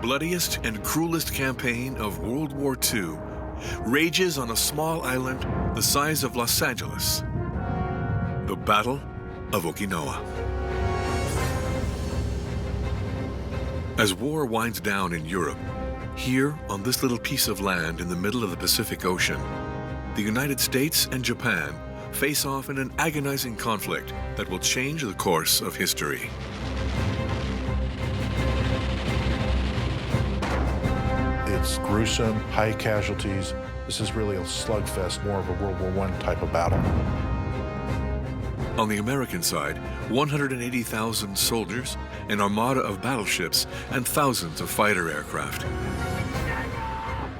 bloodiest and cruelest campaign of World War II rages on a small island the size of Los Angeles, the Battle of Okinawa. As war winds down in Europe, here on this little piece of land in the middle of the Pacific Ocean, the United States and Japan face off in an agonizing conflict that will change the course of history. It's gruesome, high casualties. This is really a slugfest, more of a World War I type of battle. On the American side, 180,000 soldiers, an armada of battleships, and thousands of fighter aircraft.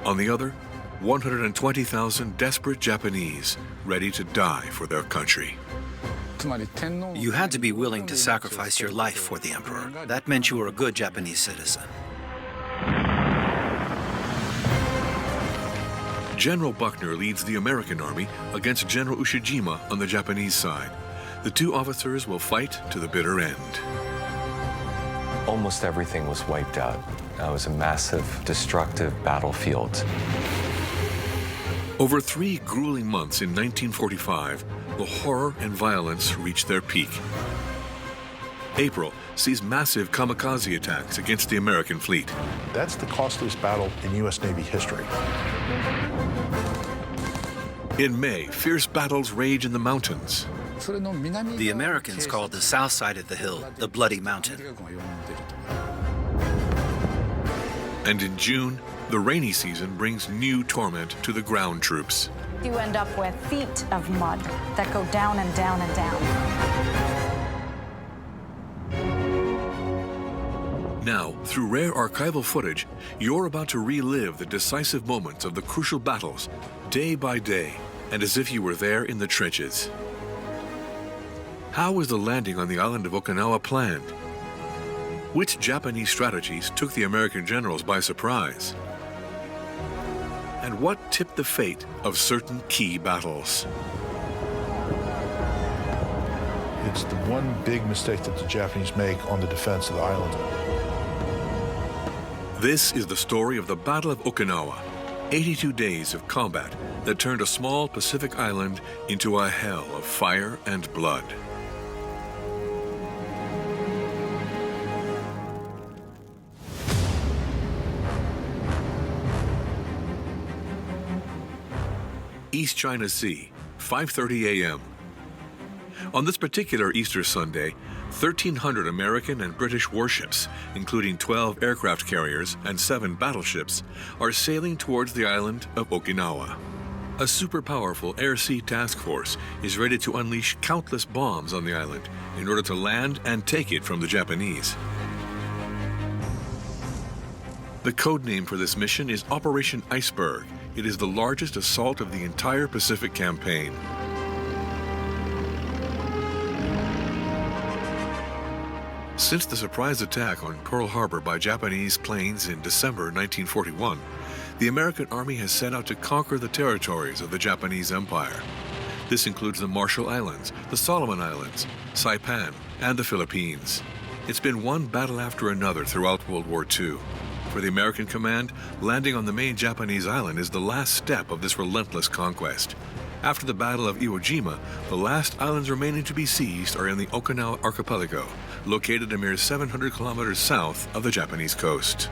On the other, 120,000 desperate Japanese ready to die for their country. You had to be willing to sacrifice your life for the emperor. That meant you were a good Japanese citizen. General Buckner leads the American army against General Ushijima on the Japanese side. The two officers will fight to the bitter end. Almost everything was wiped out. It was a massive, destructive battlefield. Over 3 grueling months in 1945, the horror and violence reached their peak. April sees massive kamikaze attacks against the American fleet. That's the costliest battle in U.S. Navy history. In May, fierce battles rage in the mountains. The Americans called the south side of the hill the Bloody Mountain. And in June, the rainy season brings new torment to the ground troops. You end up with feet of mud that go down and down and down. Now, through rare archival footage, you're about to relive the decisive moments of the crucial battles, day by day, and as if you were there in the trenches. How was the landing on the island of Okinawa planned? Which Japanese strategies took the American generals by surprise? And what tipped the fate of certain key battles? It's the one big mistake that the Japanese make on the defense of the island. This is the story of the Battle of Okinawa, 82 days of combat that turned a small Pacific island into a hell of fire and blood. East China Sea, 5:30 a.m. On this particular Easter Sunday, 1,300 American and British warships, including 12 aircraft carriers and 7 battleships, are sailing towards the island of Okinawa. A super-powerful air-sea task force is ready to unleash countless bombs on the island in order to land and take it from the Japanese. The code name for this mission is Operation Iceberg. It is the largest assault of the entire Pacific campaign. Since the surprise attack on Pearl Harbor by Japanese planes in December 1941, the American Army has set out to conquer the territories of the Japanese Empire. This includes the Marshall Islands, the Solomon Islands, Saipan, and the Philippines. It's been one battle after another throughout World War II. For the American command, landing on the main Japanese island is the last step of this relentless conquest. After the Battle of Iwo Jima, the last islands remaining to be seized are in the Okinawa archipelago, located a mere 700 kilometers south of the Japanese coast.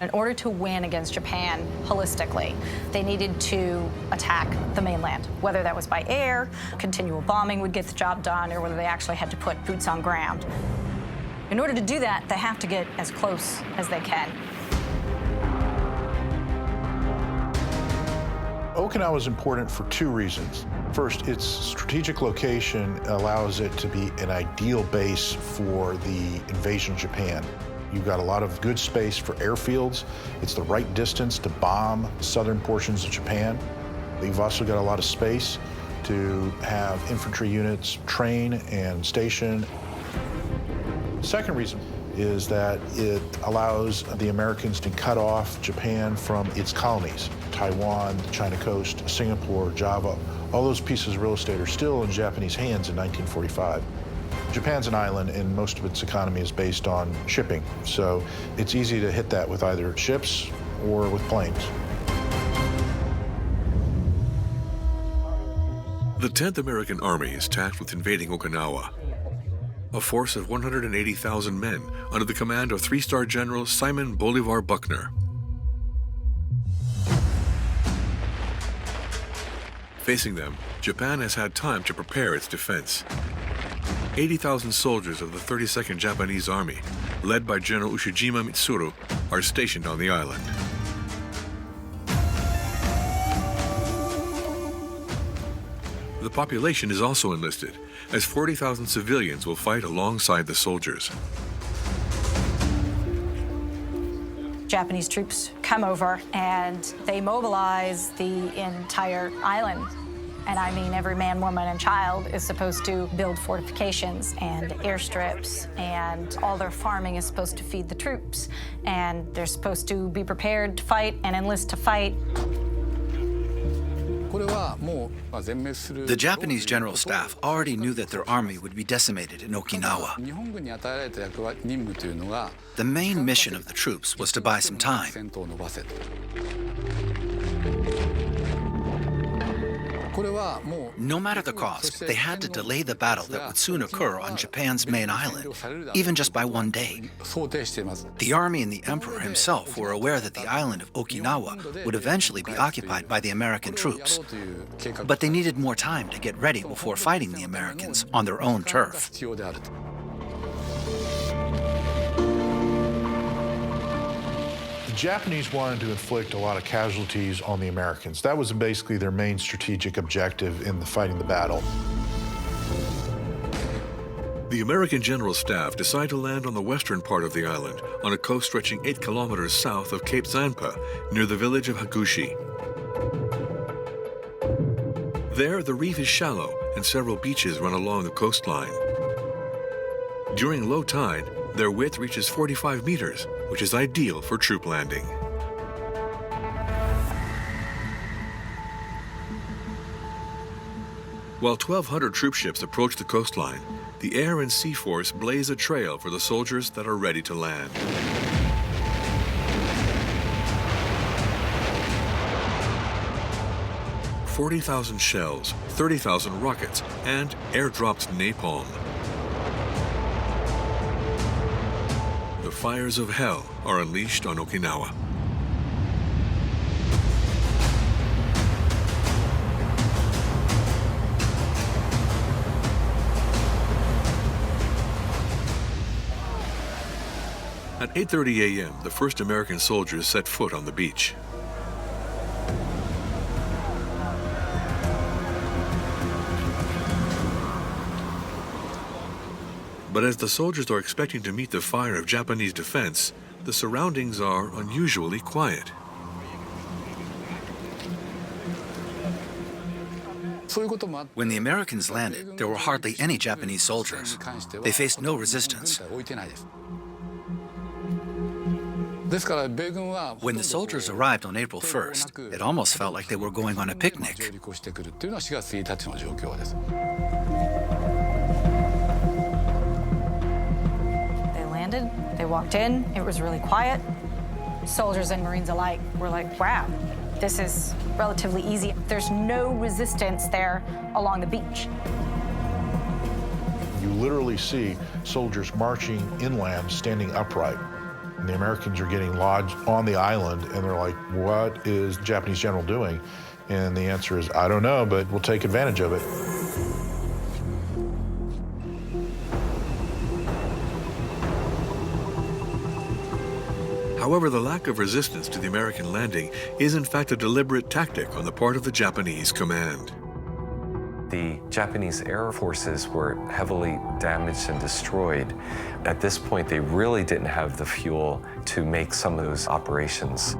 In order to win against Japan holistically, they needed to attack the mainland, whether that was by air, continual bombing would get the job done, or whether they actually had to put boots on ground. In order to do that, they have to get as close as they can. Okinawa is important for 2 reasons. First, its strategic location allows it to be an ideal base for the invasion of Japan. You've got a lot of good space for airfields. It's the right distance to bomb southern portions of Japan. You've also got a lot of space to have infantry units train and station. Second reason is that it allows the Americans to cut off Japan from its colonies. Taiwan, the China coast, Singapore, Java, all those pieces of real estate are still in Japanese hands in 1945. Japan's an island, and most of its economy is based on shipping. So it's easy to hit that with either ships or with planes. The 10th American Army is tasked with invading Okinawa. A force of 180,000 men under the command of three-star General Simon Bolivar Buckner. Facing them, Japan has had time to prepare its defense. 80,000 soldiers of the 32nd Japanese Army, led by General Ushijima Mitsuru, are stationed on the island. The population is also enlisted, as 40,000 civilians will fight alongside the soldiers. Japanese troops come over and they mobilize the entire island. And I mean, every man, woman, and child is supposed to build fortifications and airstrips, and all their farming is supposed to feed the troops. And they're supposed to be prepared to fight and enlist to fight. The Japanese general staff already knew that their army would be decimated in Okinawa. The main mission of the troops was to buy some time. No matter the cost, they had to delay the battle that would soon occur on Japan's main island, even just by one day. The army and the emperor himself were aware that the island of Okinawa would eventually be occupied by the American troops, but they needed more time to get ready before fighting the Americans on their own turf. The Japanese wanted to inflict a lot of casualties on the Americans. That was basically their main strategic objective in fighting the battle. The American General Staff decide to land on the western part of the island, on a coast stretching 8 kilometers south of Cape Zanpa, near the village of Hagushi. There, the reef is shallow, and several beaches run along the coastline. During low tide, their width reaches 45 meters, which is ideal for troop landing. While 1,200 troop ships approach the coastline, the air and sea force blaze a trail for the soldiers that are ready to land. "40,000 shells, 30,000 rockets, and airdropped napalm. The fires of hell are unleashed on Okinawa. At 8:30 a.m., the first American soldiers set foot on the beach. But as the soldiers are expecting to meet the fire of Japanese defense, the surroundings are unusually quiet. When the Americans landed, there were hardly any Japanese soldiers. They faced no resistance. When the soldiers arrived on April 1st, it almost felt like they were going on a picnic. They landed, they walked in, it was really quiet. Soldiers and Marines alike were like, wow, this is relatively easy. There's no resistance there along the beach. You literally see soldiers marching inland, standing upright. And the Americans are getting lodged on the island, and they're like, what is the Japanese general doing? And the answer is, I don't know, but we'll take advantage of it. However, the lack of resistance to the American landing is in fact a deliberate tactic on the part of the Japanese command. The Japanese air forces were heavily damaged and destroyed. At this point, they really didn't have the fuel to make some of those operations.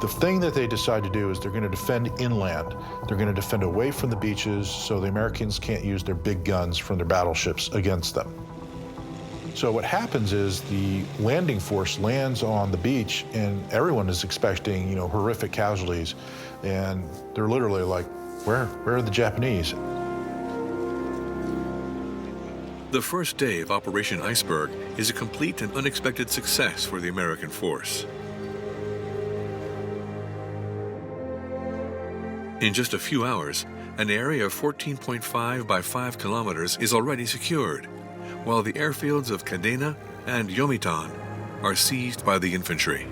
The thing that they decide to do is they're going to defend inland. They're going to defend away from the beaches so the Americans can't use their big guns from their battleships against them. So what happens is the landing force lands on the beach, and everyone is expecting, horrific casualties. And they're literally like, Where are the Japanese? The first day of Operation Iceberg is a complete and unexpected success for the American force. In just a few hours, an area of 14.5 by 5 kilometers is already secured, while the airfields of Kadena and Yomitan are seized by the infantry.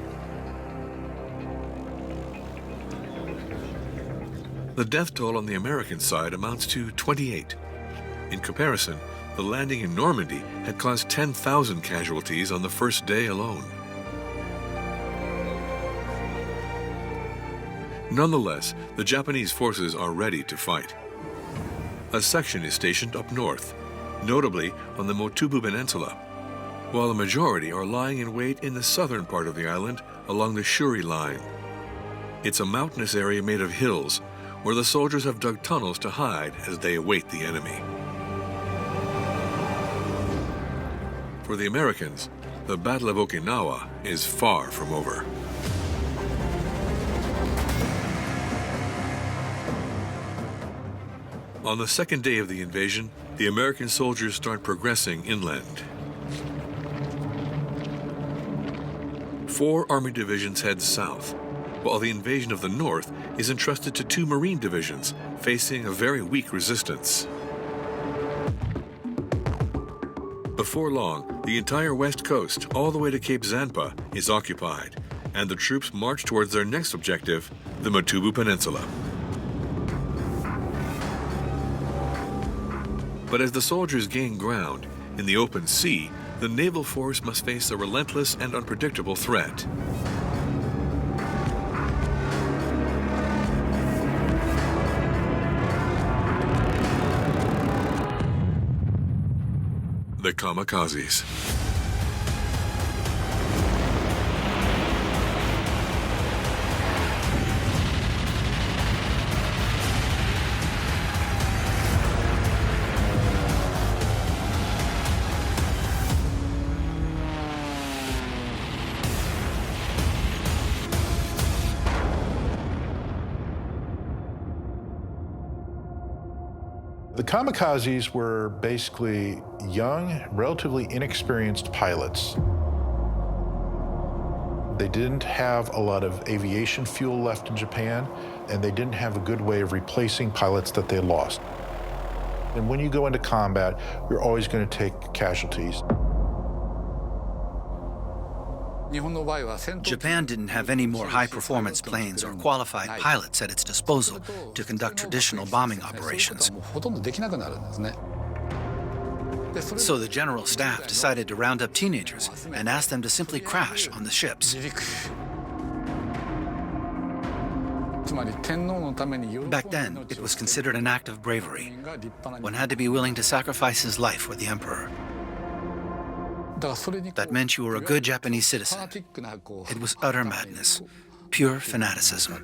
The death toll on the American side amounts to 28. In comparison, the landing in Normandy had caused 10,000 casualties on the first day alone. Nonetheless, the Japanese forces are ready to fight. A section is stationed up north, notably on the Motubu Peninsula, while the majority are lying in wait in the southern part of the island along the Shuri Line. It's a mountainous area made of hills where the soldiers have dug tunnels to hide as they await the enemy. For the Americans, the Battle of Okinawa is far from over. On the second day of the invasion, the American soldiers start progressing inland. 4 Army divisions head south, while the invasion of the North is entrusted to 2 Marine divisions, facing a very weak resistance. Before long, the entire west coast, all the way to Cape Zanpa, is occupied, and the troops march towards their next objective, the Motubu Peninsula. But as the soldiers gain ground, in the open sea, the naval force must face a relentless and unpredictable threat. The kamikazes. The kamikazes were basically young, relatively inexperienced pilots. They didn't have a lot of aviation fuel left in Japan, and they didn't have a good way of replacing pilots that they lost. And when you go into combat, you're always going to take casualties. Japan didn't have any more high-performance planes or qualified pilots at its disposal to conduct traditional bombing operations. So the General Staff decided to round up teenagers and ask them to simply crash on the ships. Back then, it was considered an act of bravery. One had to be willing to sacrifice his life for the emperor. That meant you were a good Japanese citizen. It was utter madness, pure fanaticism.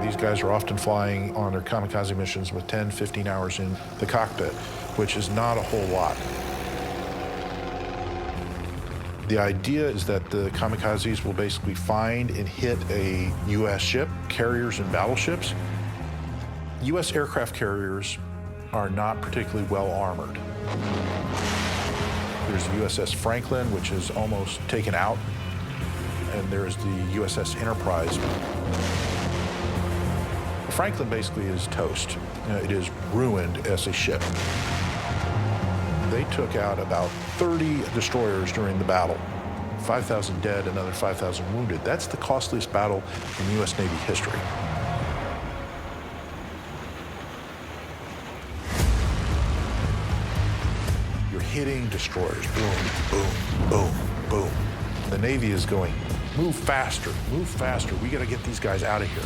These guys are often flying on their kamikaze missions with 10, 15 hours in the cockpit, which is not a whole lot. The idea is that the kamikazes will basically find and hit a U.S. ship, carriers and battleships. U.S. aircraft carriers are not particularly well armored. There's the USS Franklin, which is almost taken out, and there's the USS Enterprise. The Franklin basically is toast. It is ruined as a ship. They took out about 30 destroyers during the battle. 5,000 dead, another 5,000 wounded. That's the costliest battle in U.S. Navy history. You're hitting destroyers. Boom, boom, boom, boom. The Navy is going, move faster, move faster. We got to get these guys out of here.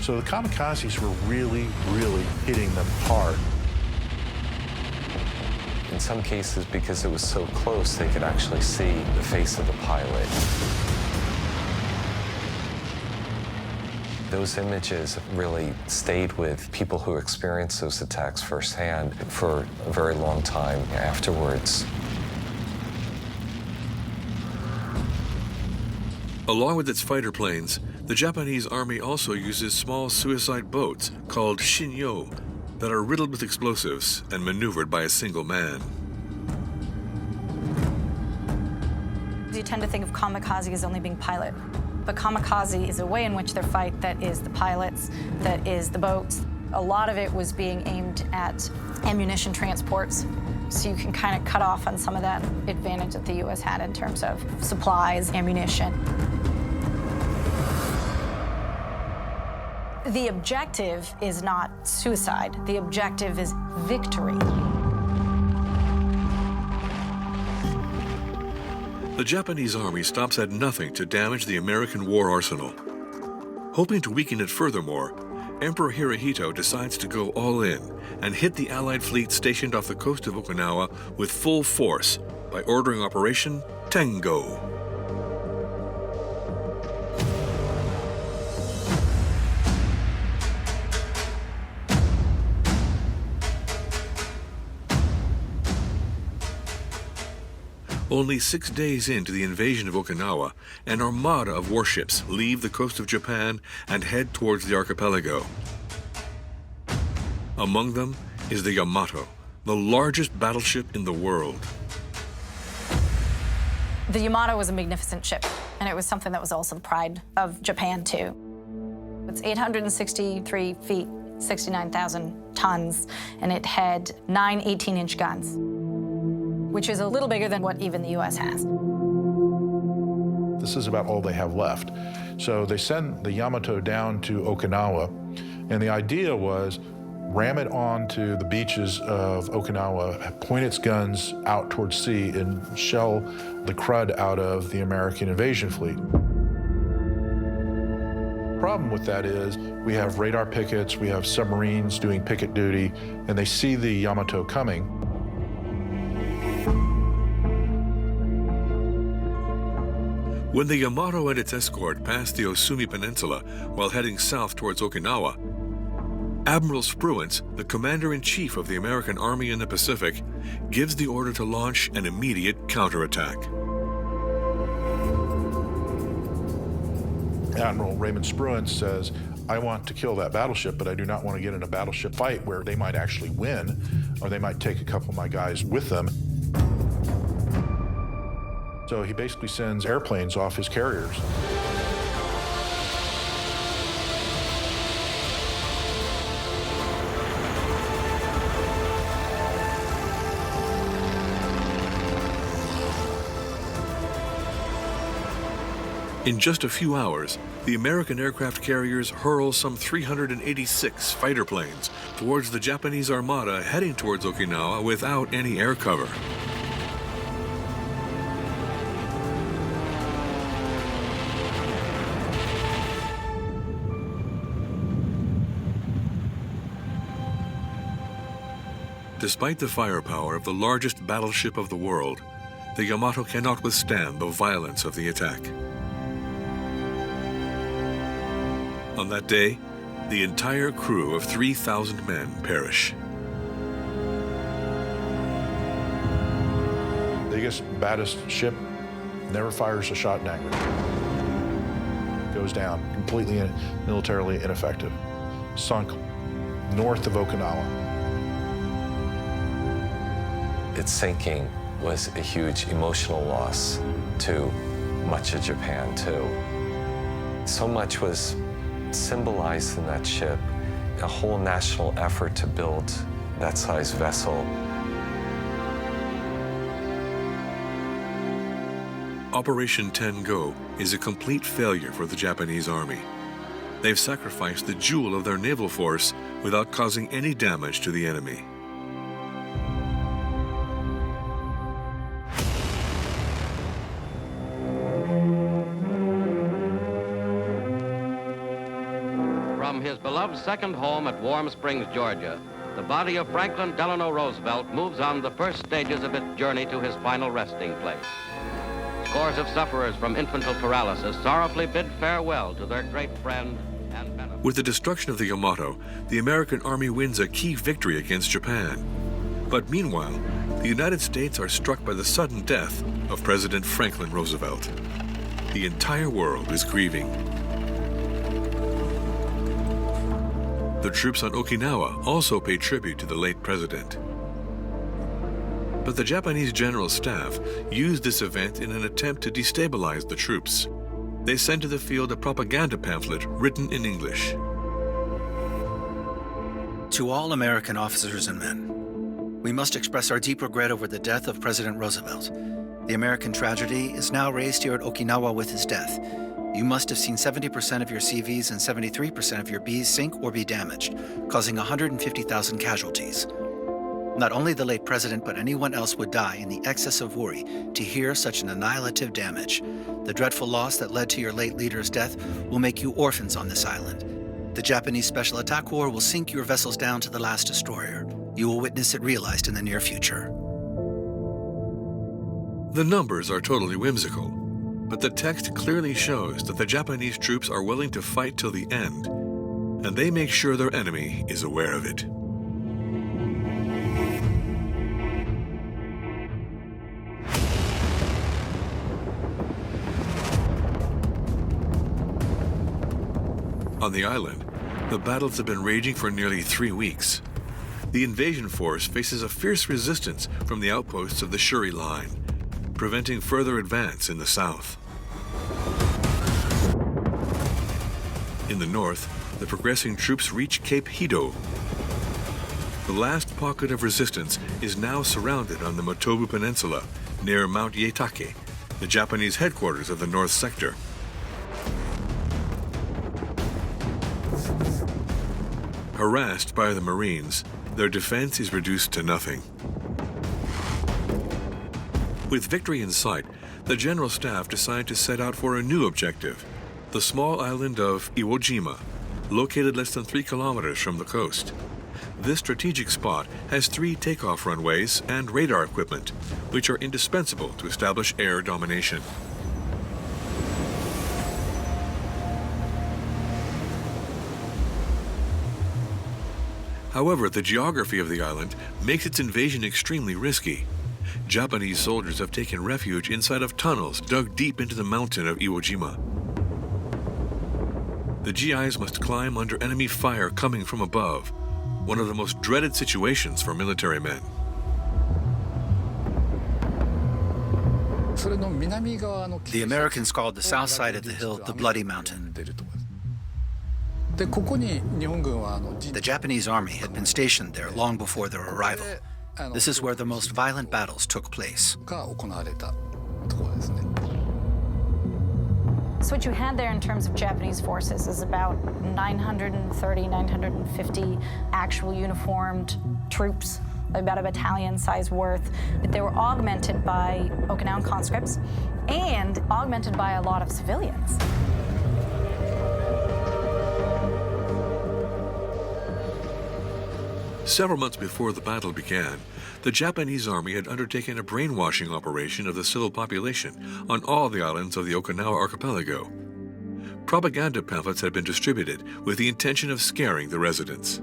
So the kamikazes were really, really hitting them hard. In some cases, because it was so close, they could actually see the face of the pilot. Those images really stayed with people who experienced those attacks firsthand for a very long time afterwards. Along with its fighter planes, the Japanese army also uses small suicide boats called shinyo that are riddled with explosives and maneuvered by a single man. You tend to think of kamikaze as only being pilot, but kamikaze is a way in which they fight that is the pilots, that is the boats. A lot of it was being aimed at ammunition transports, so you can kind of cut off on some of that advantage that the U.S. had in terms of supplies, ammunition. The objective is not suicide. The objective is victory. The Japanese army stops at nothing to damage the American war arsenal. Hoping to weaken it furthermore, Emperor Hirohito decides to go all in and hit the Allied fleet stationed off the coast of Okinawa with full force by ordering Operation Tengo. Only 6 days into the invasion of Okinawa, an armada of warships leave the coast of Japan and head towards the archipelago. Among them is the Yamato, the largest battleship in the world. The Yamato was a magnificent ship, and it was something that was also the pride of Japan, too. It's 863 feet, 69,000 tons, and it had 9 18-inch guns, which is a little bigger than what even the U.S. has. This is about all they have left. So they send the Yamato down to Okinawa, and the idea was ram it onto the beaches of Okinawa, point its guns out towards sea, and shell the crud out of the American invasion fleet. Problem with that is we have radar pickets, we have submarines doing picket duty, and they see the Yamato coming. When the Yamato and its escort passed the Osumi Peninsula while heading south towards Okinawa, Admiral Spruance, the commander-in-chief of the American Army in the Pacific, gives the order to launch an immediate counterattack. Admiral Raymond Spruance says, I want to kill that battleship, but I do not want to get in a battleship fight where they might actually win, or they might take a couple of my guys with them. So he basically sends airplanes off his carriers. In just a few hours, the American aircraft carriers hurl some 386 fighter planes towards the Japanese armada heading towards Okinawa without any air cover. Despite the firepower of the largest battleship of the world, the Yamato cannot withstand the violence of the attack. On that day, the entire crew of 3,000 men perish. Biggest, baddest ship, never fires a shot in anger. Goes down, completely militarily ineffective. Sunk north of Okinawa. Its sinking was a huge emotional loss to much of Japan, too. So much was symbolized in that ship, a whole national effort to build that size vessel. Operation Tengo is a complete failure for the Japanese army. They've sacrificed the jewel of their naval force without causing any damage to the enemy. From his beloved second home at Warm Springs, Georgia, the body of Franklin Delano Roosevelt moves on the first stages of its journey to his final resting place. Scores of sufferers from infantile paralysis sorrowfully bid farewell to their great friend and benefactor. With the destruction of the Yamato, the American Army wins a key victory against Japan. But meanwhile, the United States are struck by the sudden death of President Franklin Roosevelt. The entire world is grieving. The troops on Okinawa also pay tribute to the late president. But the Japanese General Staff used this event in an attempt to destabilize the troops. They sent to the field a propaganda pamphlet written in English. To all American officers and men, we must express our deep regret over the death of President Roosevelt. The American tragedy is now raised here at Okinawa with his death. You must have seen 70% of your CVs and 73% of your Bs sink or be damaged, causing 150,000 casualties. Not only the late president, but anyone else would die in the excess of worry to hear such an annihilative damage. The dreadful loss that led to your late leader's death will make you orphans on this island. The Japanese Special Attack Corps will sink your vessels down to the last destroyer. You will witness it realized in the near future. The numbers are totally whimsical, but the text clearly shows that the Japanese troops are willing to fight till the end, and they make sure their enemy is aware of it. On the island, the battles have been raging for nearly 3 weeks. The invasion force faces a fierce resistance from the outposts of the Shuri Line, preventing further advance in the south. In the north, the progressing troops reach Cape Hido. The last pocket of resistance is now surrounded on the Motobu Peninsula, near Mount Yaitake, the Japanese headquarters of the North Sector. Harassed by the Marines, their defense is reduced to nothing. With victory in sight, the General Staff decided to set out for a new objective, the small island of Iwo Jima, located less than 3 kilometers from the coast. This strategic spot has 3 takeoff runways and radar equipment, which are indispensable to establish air domination. However, the geography of the island makes its invasion extremely risky. Japanese soldiers have taken refuge inside of tunnels dug deep into the mountain of Iwo Jima. The GIs must climb under enemy fire coming from above, one of the most dreaded situations for military men. The Americans called the south side of the hill the Bloody Mountain. The Japanese army had been stationed there long before their arrival. This is where the most violent battles took place. So what you had there in terms of Japanese forces is about 930, 950 actual uniformed troops, about a battalion size worth. But they were augmented by Okinawan conscripts and augmented by a lot of civilians. Several months before the battle began, the Japanese army had undertaken a brainwashing operation of the civil population on all the islands of the Okinawa archipelago. Propaganda pamphlets had been distributed with the intention of scaring the residents.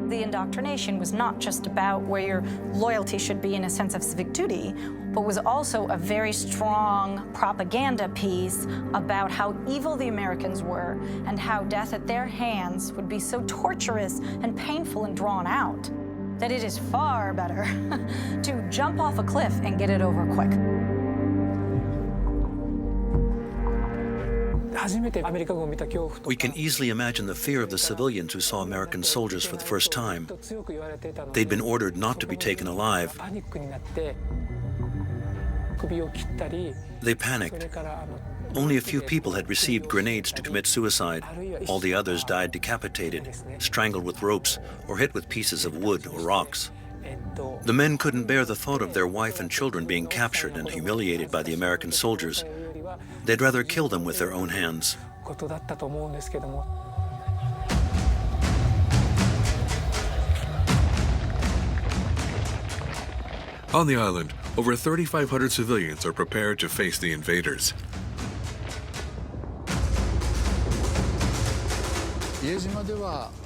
The indoctrination was not just about where your loyalty should be in a sense of civic duty, but was also a very strong propaganda piece about how evil the Americans were and how death at their hands would be so torturous and painful and drawn out that it is far better to jump off a cliff and get it over quick. We can easily imagine the fear of the civilians who saw American soldiers for the first time. They'd been ordered not to be taken alive. They panicked. Only a few people had received grenades to commit suicide. All the others died decapitated, strangled with ropes, or hit with pieces of wood or rocks. The men couldn't bear the thought of their wife and children being captured and humiliated by the American soldiers. They'd rather kill them with their own hands. On the island, over 3,500 civilians are prepared to face the invaders.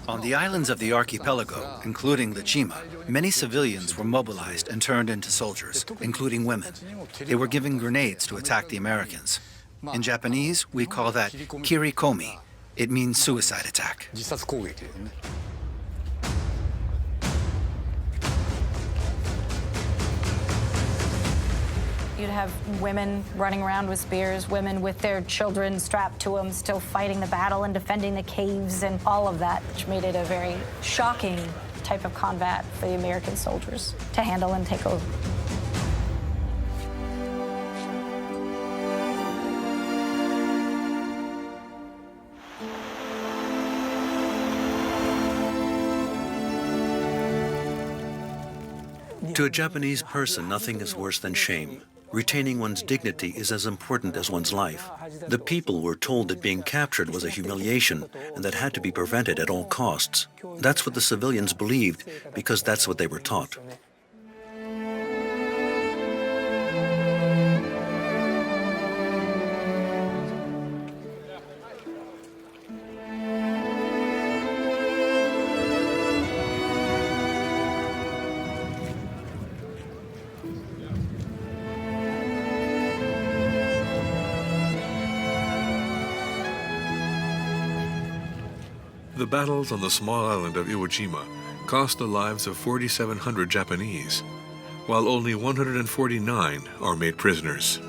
On the islands of the archipelago, including Lachima, many civilians were mobilized and turned into soldiers, including women. They were given grenades to attack the Americans. In Japanese, we call that kirikomi. It means suicide attack. You'd have women running around with spears, women with their children strapped to them, still fighting the battle and defending the caves and all of that, which made it a very shocking type of combat for the American soldiers to handle and take over. To a Japanese person, nothing is worse than shame. Retaining one's dignity is as important as one's life. The people were told that being captured was a humiliation and that had to be prevented at all costs. That's what the civilians believed because that's what they were taught. The battles on the small island of Iwo Jima cost the lives of 4,700 Japanese, while only 149 are made prisoners.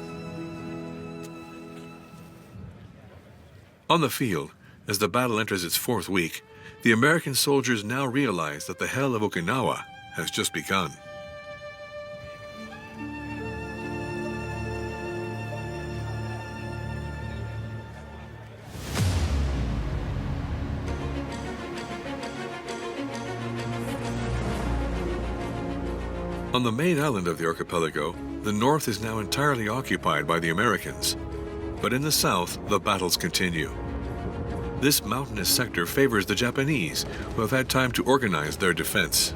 On the field, as the battle enters its fourth week, the American soldiers now realize that the hell of Okinawa has just begun. On the main island of the archipelago, the north is now entirely occupied by the Americans. But in the south, the battles continue. This mountainous sector favors the Japanese, who have had time to organize their defense.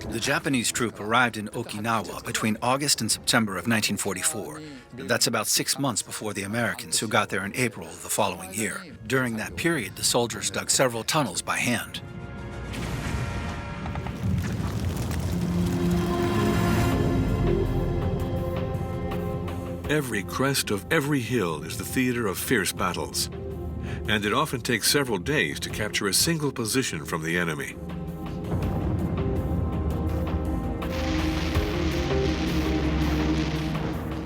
The Japanese troop arrived in Okinawa between August and September of 1944. That's about 6 months before the Americans, who got there in April of the following year. During that period, the soldiers dug several tunnels by hand. Every crest of every hill is the theater of fierce battles, and it often takes several days to capture a single position from the enemy.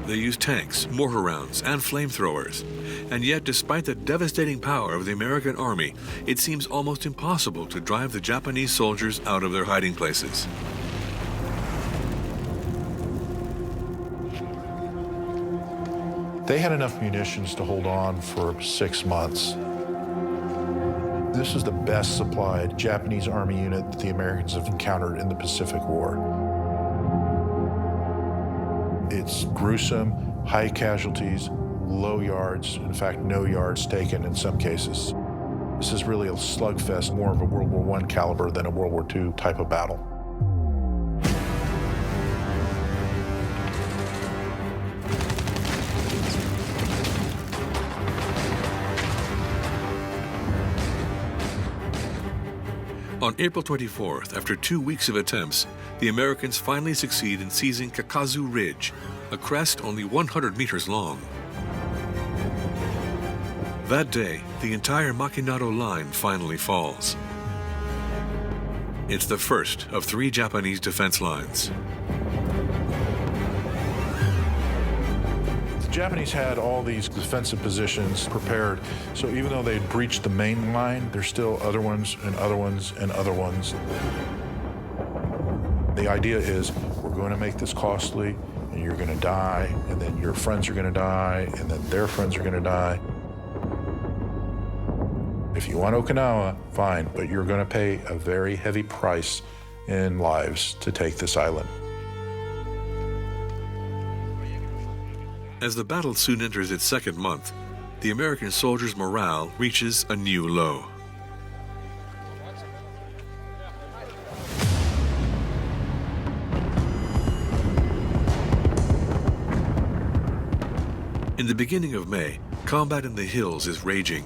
They use tanks, mortar rounds, and flamethrowers. And yet, despite the devastating power of the American army, it seems almost impossible to drive the Japanese soldiers out of their hiding places. They had enough munitions to hold on for 6 months. This is the best supplied Japanese army unit that the Americans have encountered in the Pacific War. It's gruesome, high casualties, low yards, in fact, no yards taken in some cases. This is really a slugfest, more of a World War I caliber than a World War II type of battle. On April 24th, after 2 weeks of attempts, the Americans finally succeed in seizing Kakazu Ridge, a crest only 100 meters long. That day, the entire Makinado line finally falls. It's the first of 3 Japanese defense lines. The Japanese had all these defensive positions prepared, so even though they'd breached the main line, there's still other ones and other ones and other ones. The idea is, we're going to make this costly, and you're going to die, and then your friends are going to die, and then their friends are going to die. If you want Okinawa, fine, but you're going to pay a very heavy price in lives to take this island. As the battle soon enters its second month, the American soldiers' morale reaches a new low. In the beginning of May, combat in the hills is raging.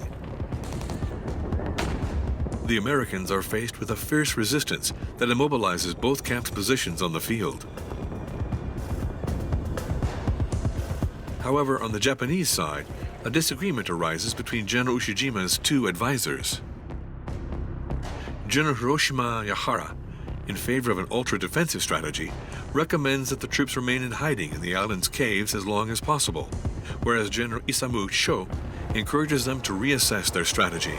The Americans are faced with a fierce resistance that immobilizes both camps' positions on the field. However, on the Japanese side, a disagreement arises between General Ushijima's two advisors. General Hiroshima Yahara, in favor of an ultra-defensive strategy, recommends that the troops remain in hiding in the island's caves as long as possible, whereas General Isamu Sho encourages them to reassess their strategy.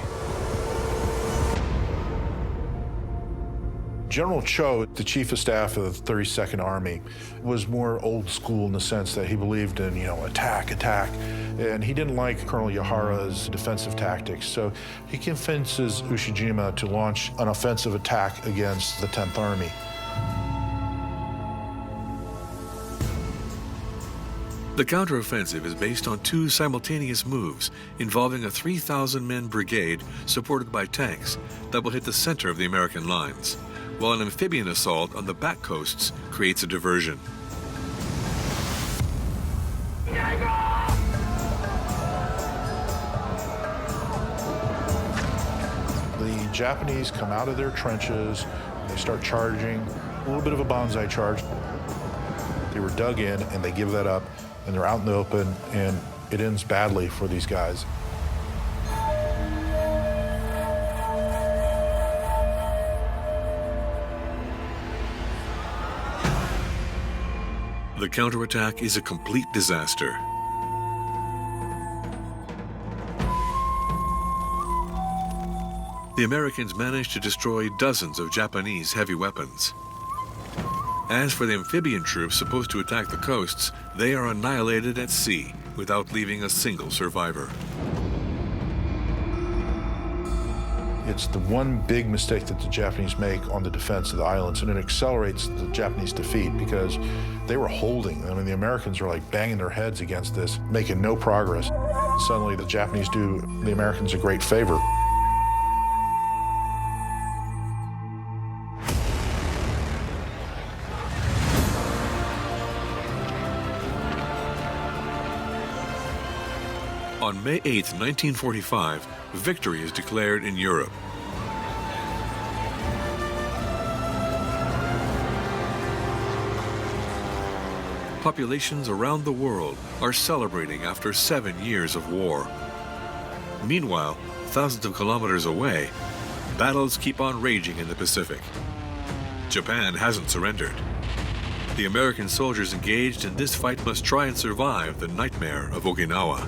General Cho, the chief of staff of the 32nd Army, was more old school in the sense that he believed in, attack, and he didn't like Colonel Yahara's defensive tactics. So he convinces Ushijima to launch an offensive attack against the 10th Army. The counteroffensive is based on two simultaneous moves involving a 3,000-man brigade supported by tanks that will hit the center of the American lines, while an amphibian assault on the back coasts creates a diversion. The Japanese come out of their trenches, and they start charging, a little bit of a bonsai charge. They were dug in, and they give that up, and they're out in the open, and it ends badly for these guys. The counterattack is a complete disaster. The Americans managed to destroy dozens of Japanese heavy weapons. As for the amphibian troops supposed to attack the coasts, they are annihilated at sea without leaving a single survivor. It's the one big mistake that the Japanese make on the defense of the islands, and it accelerates the Japanese defeat because they were holding. I mean, the Americans are like banging their heads against this, making no progress. Suddenly, the Japanese do the Americans a great favor. On May 8, 1945, victory is declared in Europe. Populations around the world are celebrating after 7 years of war. Meanwhile, thousands of kilometers away, battles keep on raging in the Pacific. Japan hasn't surrendered. The American soldiers engaged in this fight must try and survive the nightmare of Okinawa.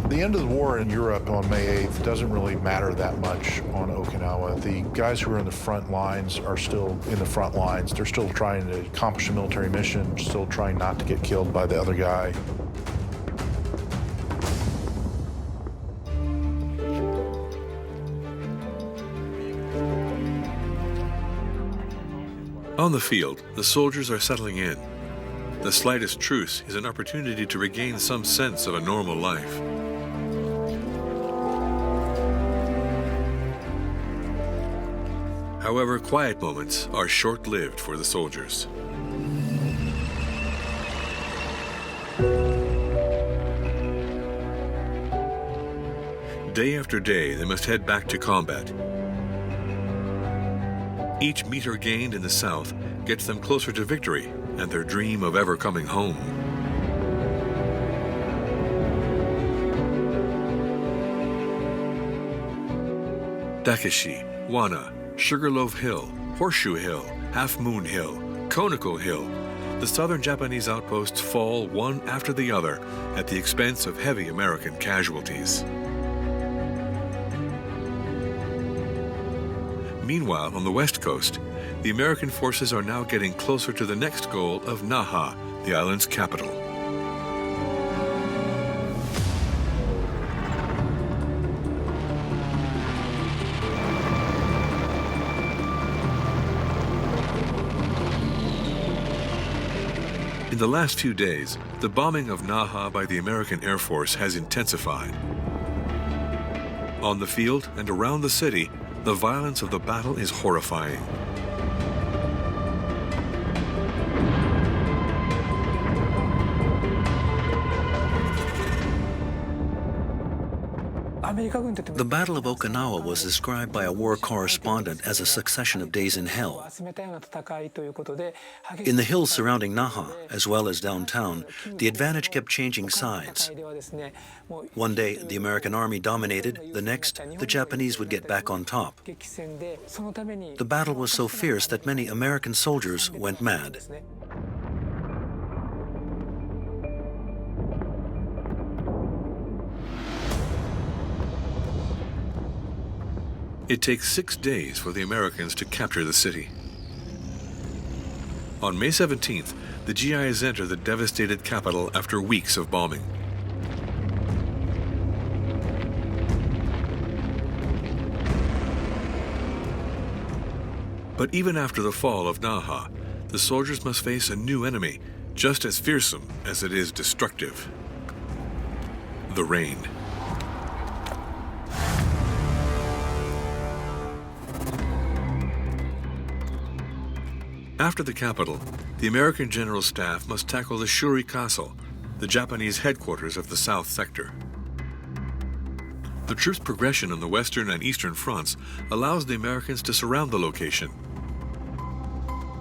The end of the war in Europe on May 8th doesn't really matter that much on Okinawa. The guys who are in the front lines are still in the front lines. They're still trying to accomplish a military mission, still trying not to get killed by the other guy. On the field, the soldiers are settling in. The slightest truce is an opportunity to regain some sense of a normal life. However, quiet moments are short-lived for the soldiers. Day after day, they must head back to combat. Each meter gained in the south gets them closer to victory and their dream of ever coming home. Dakeshi, Wana, Sugarloaf Hill, Horseshoe Hill, Half Moon Hill, Conical Hill. The southern Japanese outposts fall one after the other at the expense of heavy American casualties. Meanwhile, on the west coast, the American forces are now getting closer to the next goal of Naha, the island's capital. In the last few days, the bombing of Naha by the American Air Force has intensified. On the field and around the city, the violence of the battle is horrifying. The Battle of Okinawa was described by a war correspondent as a succession of days in hell. In the hills surrounding Naha, as well as downtown, the advantage kept changing sides. One day, the American army dominated, the next, the Japanese would get back on top. The battle was so fierce that many American soldiers went mad. It takes 6 days for the Americans to capture the city. On May 17th, the GIs enter the devastated capital after weeks of bombing. But even after the fall of Naha, the soldiers must face a new enemy, just as fearsome as it is destructive: the rain. After the capital, the American General Staff must tackle the Shuri Castle, the Japanese headquarters of the South Sector. The troops' progression on the western and eastern fronts allows the Americans to surround the location.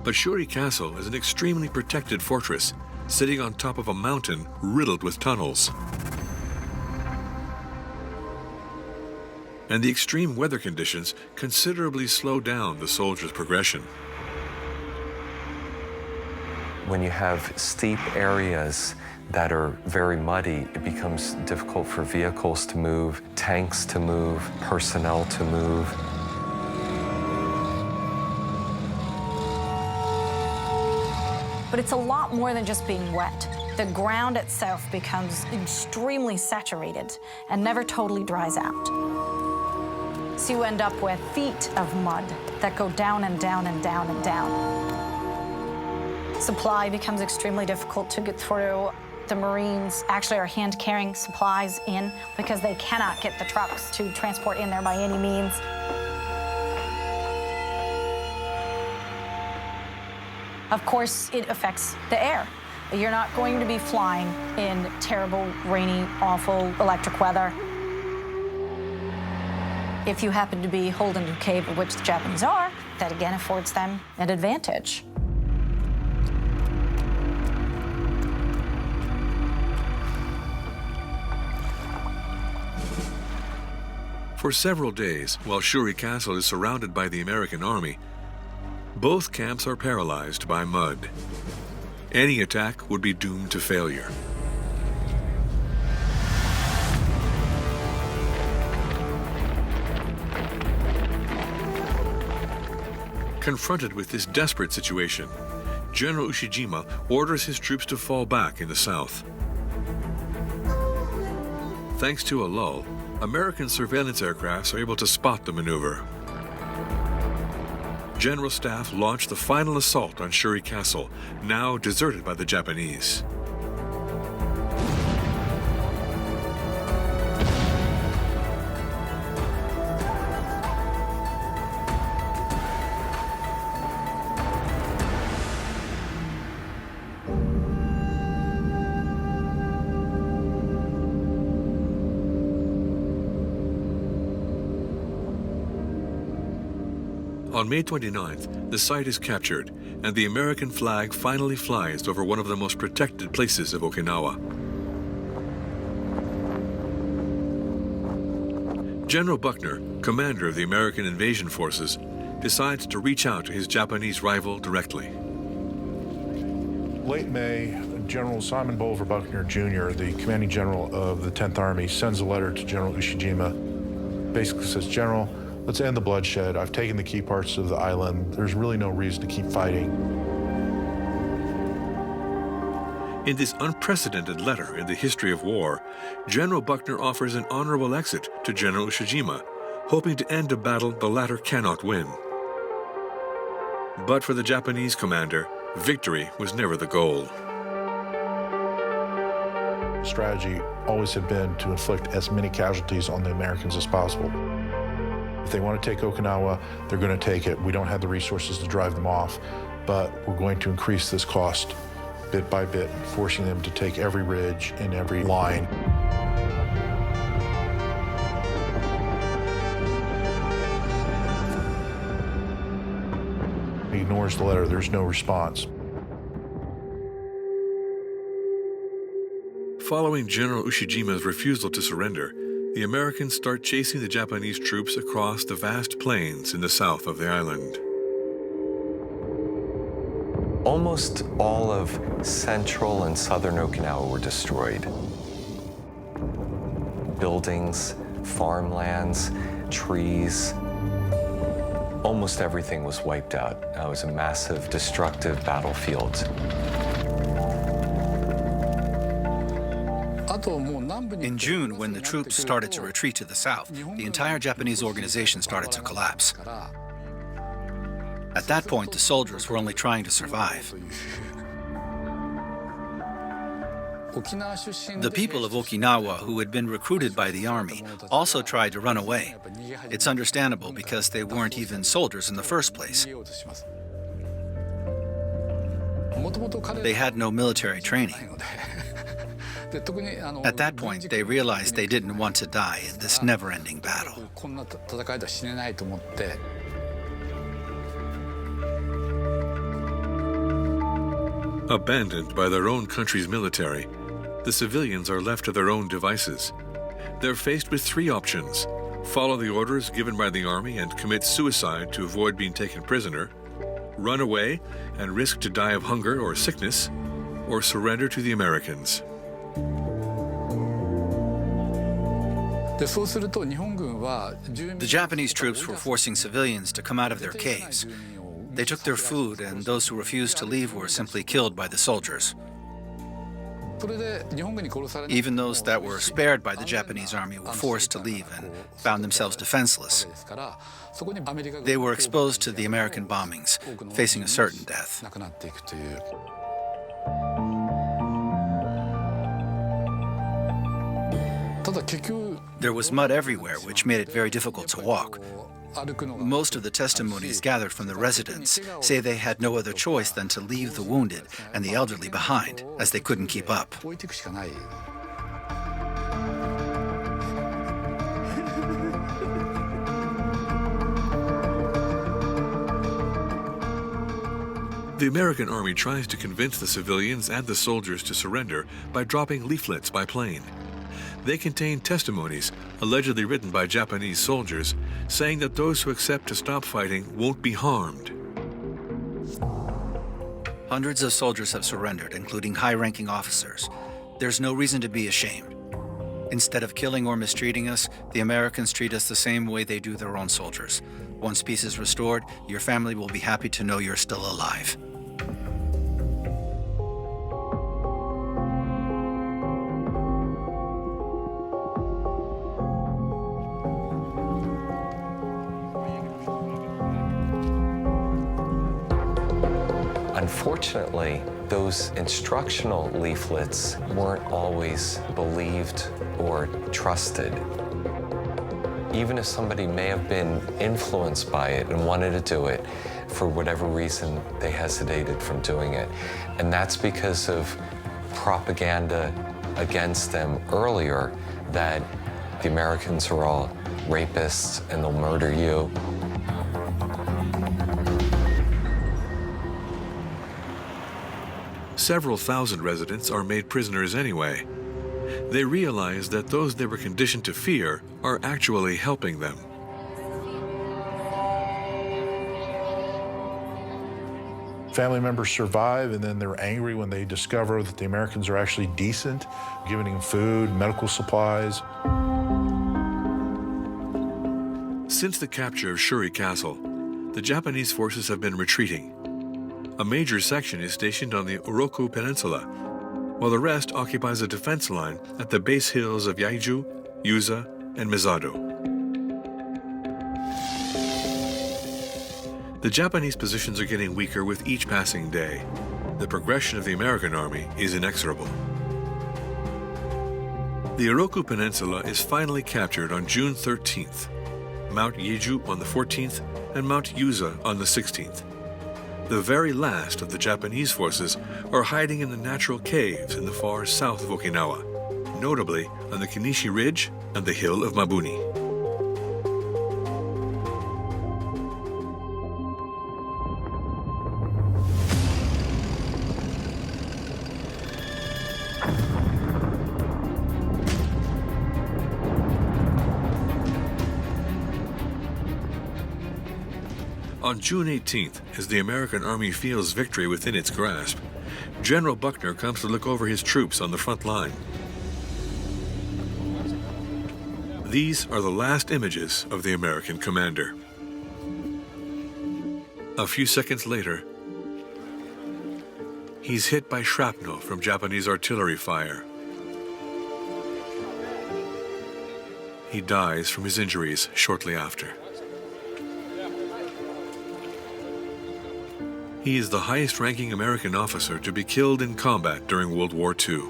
But Shuri Castle is an extremely protected fortress, sitting on top of a mountain riddled with tunnels. And the extreme weather conditions considerably slow down the soldiers' progression. When you have steep areas that are very muddy, it becomes difficult for vehicles to move, tanks to move, personnel to move. But it's a lot more than just being wet. The ground itself becomes extremely saturated and never totally dries out. So you end up with feet of mud that go down and down and down and down. Supply becomes extremely difficult to get through. The Marines actually are hand-carrying supplies in because they cannot get the trucks to transport in there by any means. Of course, it affects the air. You're not going to be flying in terrible, rainy, awful electric weather. If you happen to be holed into a cave, of which the Japanese are, that again affords them an advantage. For several days, while Shuri Castle is surrounded by the American army, both camps are paralyzed by mud. Any attack would be doomed to failure. Confronted with this desperate situation, General Ushijima orders his troops to fall back in the south. Thanks to a lull, American surveillance aircrafts are able to spot the maneuver. General Staff launched the final assault on Shuri Castle, now deserted by the Japanese. On May 29th, the site is captured, and the American flag finally flies over one of the most protected places of Okinawa. General Buckner, commander of the American invasion forces, decides to reach out to his Japanese rival directly. Late May, General Simon Bolivar Buckner Jr., the commanding general of the 10th Army, sends a letter to General Ushijima. Basically says, General, let's end the bloodshed. I've taken the key parts of the island. There's really no reason to keep fighting. In this unprecedented letter in the history of war, General Buckner offers an honorable exit to General Ushijima, hoping to end a battle the latter cannot win. But for the Japanese commander, victory was never the goal. Strategy always had been to inflict as many casualties on the Americans as possible. If they want to take Okinawa, they're going to take it. We don't have the resources to drive them off, but we're going to increase this cost bit by bit, forcing them to take every ridge and every line. ignores the letter. There's no response. Following General Ushijima's refusal to surrender, the Americans start chasing the Japanese troops across the vast plains in the south of the island. Almost all of central and southern Okinawa were destroyed. Buildings, farmlands, trees, almost everything was wiped out. It was a massive, destructive battlefield. In June, when the troops started to retreat to the south, the entire Japanese organization started to collapse. At that point, the soldiers were only trying to survive. The people of Okinawa who had been recruited by the army also tried to run away. It's understandable because they weren't even soldiers in the first place. They had no military training. At that point, they realized they didn't want to die in this never-ending battle. Abandoned by their own country's military, the civilians are left to their own devices. They're faced with three options: follow the orders given by the army and commit suicide to avoid being taken prisoner, run away and risk to die of hunger or sickness, or surrender to the Americans. The Japanese troops were forcing civilians to come out of their caves. They took their food, and those who refused to leave were simply killed by the soldiers. Even those that were spared by the Japanese army were forced to leave and found themselves defenseless. They were exposed to the American bombings, facing a certain death. There was mud everywhere, which made it very difficult to walk. Most of the testimonies gathered from the residents say they had no other choice than to leave the wounded and the elderly behind, as they couldn't keep up. The American army tries to convince the civilians and the soldiers to surrender by dropping leaflets by plane. They contain testimonies, allegedly written by Japanese soldiers, saying that those who accept to stop fighting won't be harmed. Hundreds of soldiers have surrendered, including high-ranking officers. There's no reason to be ashamed. Instead of killing or mistreating us, the Americans treat us the same way they do their own soldiers. Once peace is restored, your family will be happy to know you're still alive. Unfortunately, those instructional leaflets weren't always believed or trusted. Even if somebody may have been influenced by it and wanted to do it, for whatever reason, they hesitated from doing it. And that's because of propaganda against them earlier, that the Americans are all rapists and they'll murder you. Several thousand residents are made prisoners anyway. They realize that those they were conditioned to fear are actually helping them. Family members survive, and then they're angry when they discover that the Americans are actually decent, giving them food, medical supplies. Since the capture of Shuri Castle, the Japanese forces have been retreating. A major section is stationed on the Oroku Peninsula, while the rest occupies a defense line at the base hills of Yaiju, Yuza, and Mizado. The Japanese positions are getting weaker with each passing day. The progression of the American army is inexorable. The Oroku Peninsula is finally captured on June 13th, Mount Yeju on the 14th, and Mount Yuza on the 16th. The very last of the Japanese forces are hiding in the natural caves in the far south of Okinawa, notably on the Kenichi Ridge and the hill of Mabuni. On June 18th, as the American Army feels victory within its grasp, General Buckner comes to look over his troops on the front line. These are the last images of the American commander. A few seconds later, he's hit by shrapnel from Japanese artillery fire. He dies from his injuries shortly after. He is the highest-ranking American officer to be killed in combat during World War II.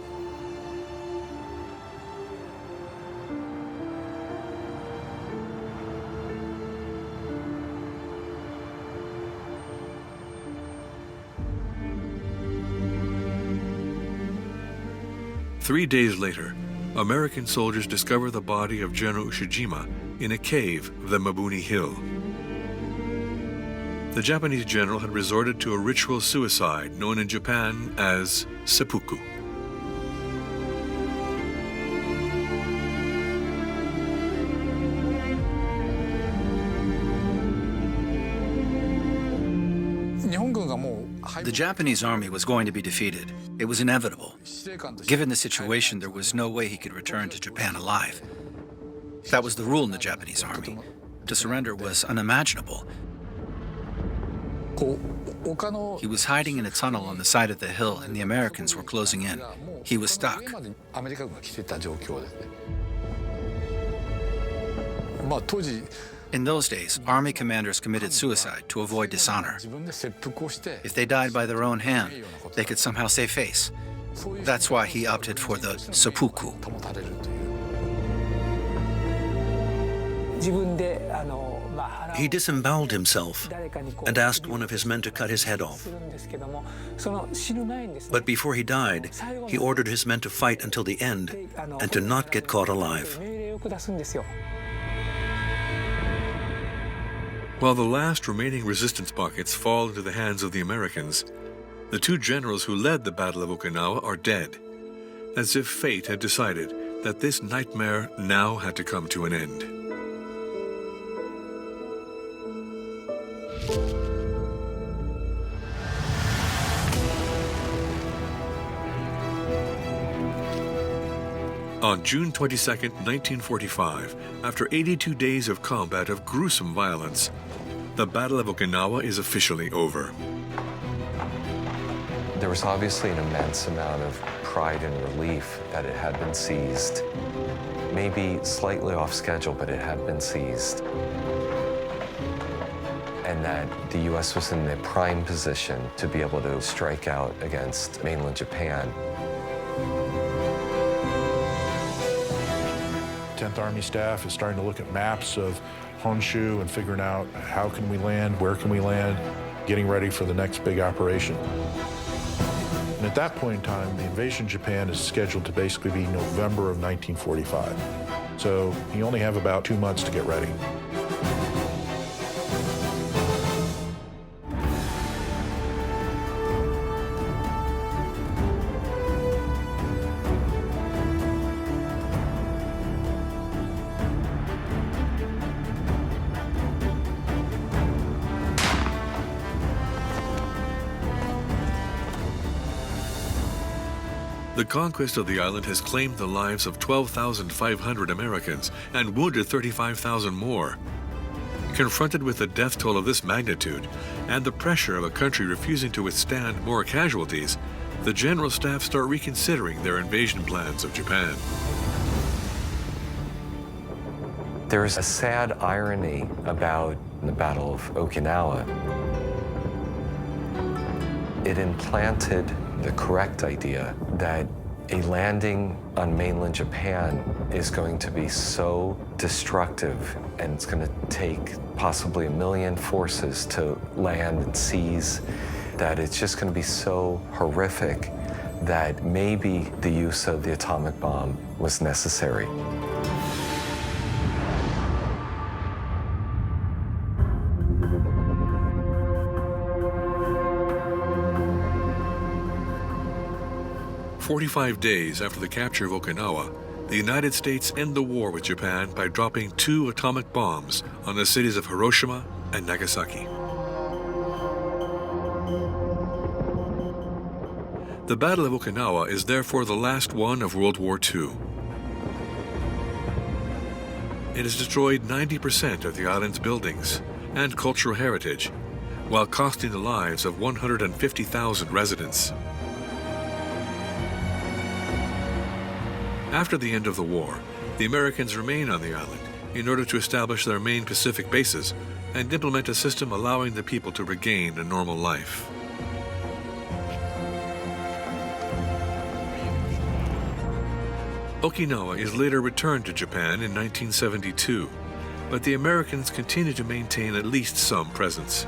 Three days later, American soldiers discover the body of General Ushijima in a cave of the Mabuni Hill. The Japanese general had resorted to a ritual suicide known in Japan as seppuku. The Japanese army was going to be defeated. It was inevitable. Given the situation, there was no way he could return to Japan alive. That was the rule in the Japanese army. To surrender was unimaginable. He was hiding in a tunnel on the side of the hill, and the Americans were closing in. He was stuck. In those days, army commanders committed suicide to avoid dishonor. If they died by their own hand, they could somehow save face. That's why he opted for the seppuku. He disemboweled himself and asked one of his men to cut his head off. But before he died, he ordered his men to fight until the end and to not get caught alive. While the last remaining resistance pockets fall into the hands of the Americans, the two generals who led the Battle of Okinawa are dead, as if fate had decided that this nightmare now had to come to an end. On June 22, 1945, after 82 days of combat of gruesome violence, the Battle of Okinawa is officially over. There was obviously an immense amount of pride and relief that it had been seized. Maybe slightly off schedule, but it had been seized. And that the U.S. was in the prime position to be able to strike out against mainland Japan. 10th Army staff is starting to look at maps of Honshu and figuring out how can we land, where can we land, getting ready for the next big operation. And at that point in time, the invasion of Japan is scheduled to basically be November of 1945. So you only have about 2 months to get ready. The conquest of the island has claimed the lives of 12,500 Americans and wounded 35,000 more. Confronted with the death toll of this magnitude and the pressure of a country refusing to withstand more casualties, the General Staff start reconsidering their invasion plans of Japan. There is a sad irony about the Battle of Okinawa. It implanted the correct idea that a landing on mainland Japan is going to be so destructive, and it's going to take possibly 1 million forces to land and seize, that it's just going to be so horrific that maybe the use of the atomic bomb was necessary. "45 days after the capture of Okinawa, the United States end the war with Japan by dropping 2 atomic bombs on the cities of Hiroshima and Nagasaki. The Battle of Okinawa is therefore the last one of World War II. It has destroyed 90% of the island's buildings and cultural heritage, while costing the lives of 150,000 residents. After the end of the war, the Americans remain on the island in order to establish their main Pacific bases and implement a system allowing the people to regain a normal life. Okinawa is later returned to Japan in 1972, but the Americans continue to maintain at least some presence.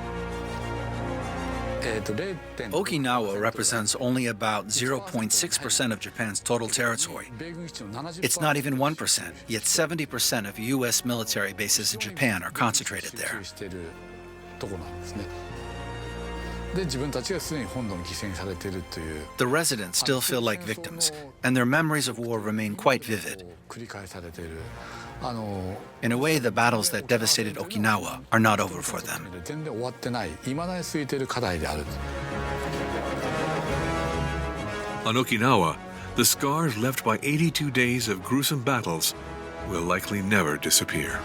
Okinawa represents only about 0.6% of Japan's total territory. It's not even 1%, yet 70% of U.S. military bases in Japan are concentrated there. The residents still feel like victims, and their memories of war remain quite vivid. In a way, the battles that devastated Okinawa are not over for them. On Okinawa, the scars left by 82 days of gruesome battles will likely never disappear.